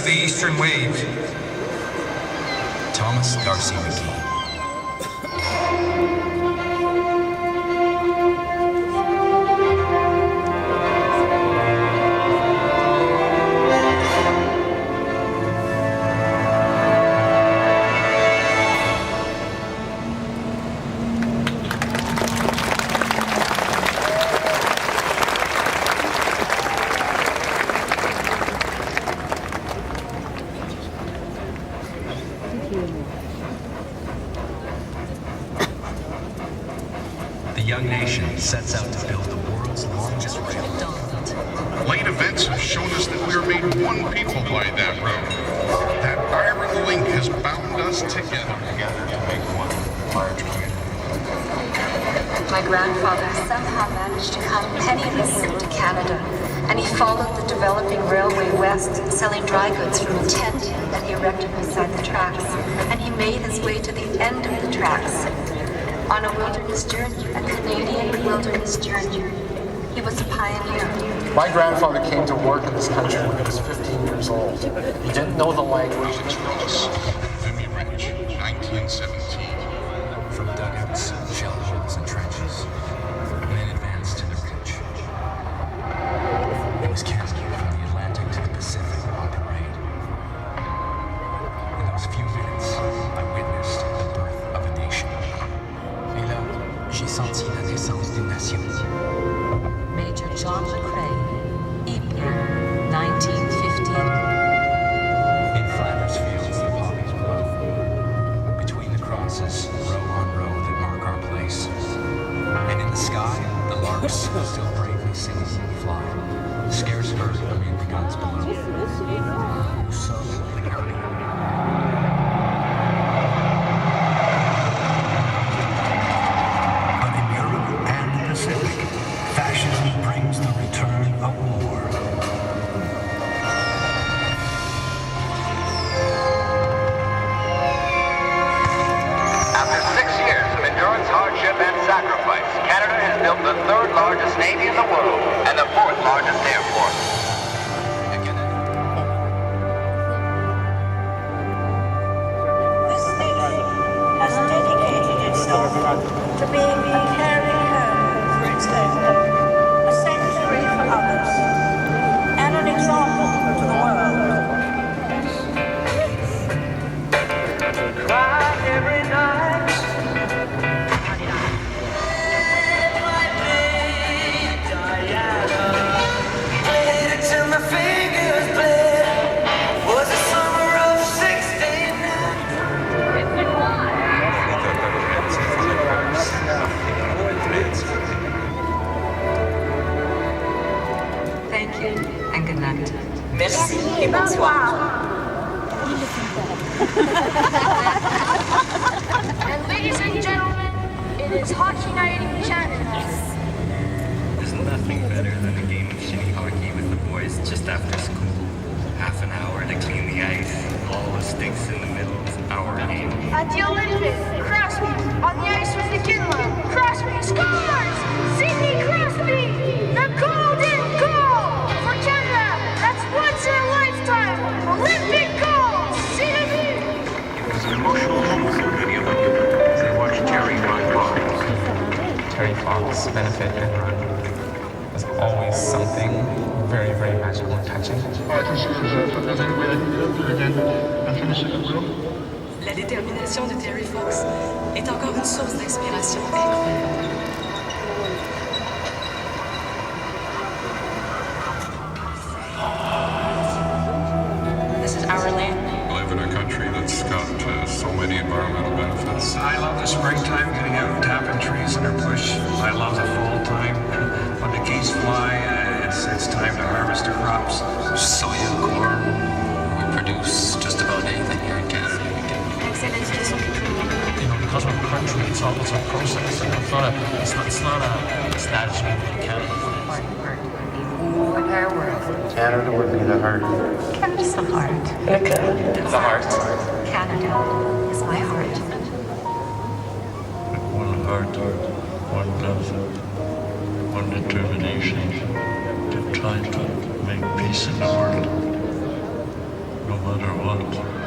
of the eastern wave. Thomas Darcy McGee. The young nation sets out to build the world's longest rail. Late events have shown us that we are made one people by that road. That iron link has bound us together To make one large community. My grandfather somehow managed to come penniless to Canada, and he followed the developing railway west, selling dry goods from a tent that he erected beside the tracks, and he made his way to the end of the tracks on a wilderness journey, a Canadian wilderness journey. He was a pioneer. My grandfather came to work in this country when he was 15 years old. He didn't know the language. Vimy Ridge, 1917. From dugouts, shell holes, and trenches, men advanced to the ridge. It was Canada from the Atlantic to the Pacific on parade. In those few minutes, I witnessed the birth of a nation. Et là, j'ai senti la naissance d'une nation. Major John McCrae, April 1915. In Flanders fields, the poppies blow. Between the crosses, row on row that mark our place. And in the sky, the larks, still bravely singing, fly, scarce heard amid the guns below. So, the county. But in Europe and the Pacific, fascism brings the return of war. After 6 years of endurance, hardship, and sacrifice, Canada has built the third largest navy in the world and the fourth largest air force. This nation has dedicated itself to being a caring home for its own, a sanctuary for others, and an example to the world. Cry every night. My babe, Diana, played it till my fingers bled. Was the summer of '69. Thank you, and good night. Merci et bonsoir. And ladies and gentlemen, it is hockey night in Canada. There's nothing better than a game of shinny hockey with the boys just after school. Half an hour to clean the ice, all the sticks in the middle, our game. At the Olympic, Crosby on the ice with the Kinlow. Crosby scores! Sidney Crosby, the golden goal for Canada. That's once in a lifetime. Olympic goal. Sidney. It was an emotional moment for many of them as they watched Terry run by. Terry Fox, benefit and run was always something very, very magical and touching. La détermination de Terry Fox est encore une source d'inspiration incroyable. This is our land. We live in a country that's got so many environmental benefits. I love the springtime, getting out and tapping trees in their bush. I love the fall time when the geese fly. It's time to harvest their crops. Soya, corn, we produce just about anything here in Canada. You know, because we're a country, it's a process. You know, it's not a status movement in Canada. With our world. Canada would be the heart. Canada's the heart. The heart. Canada is my heart. One heart, one love, one determination to try to make peace in the world, no matter what.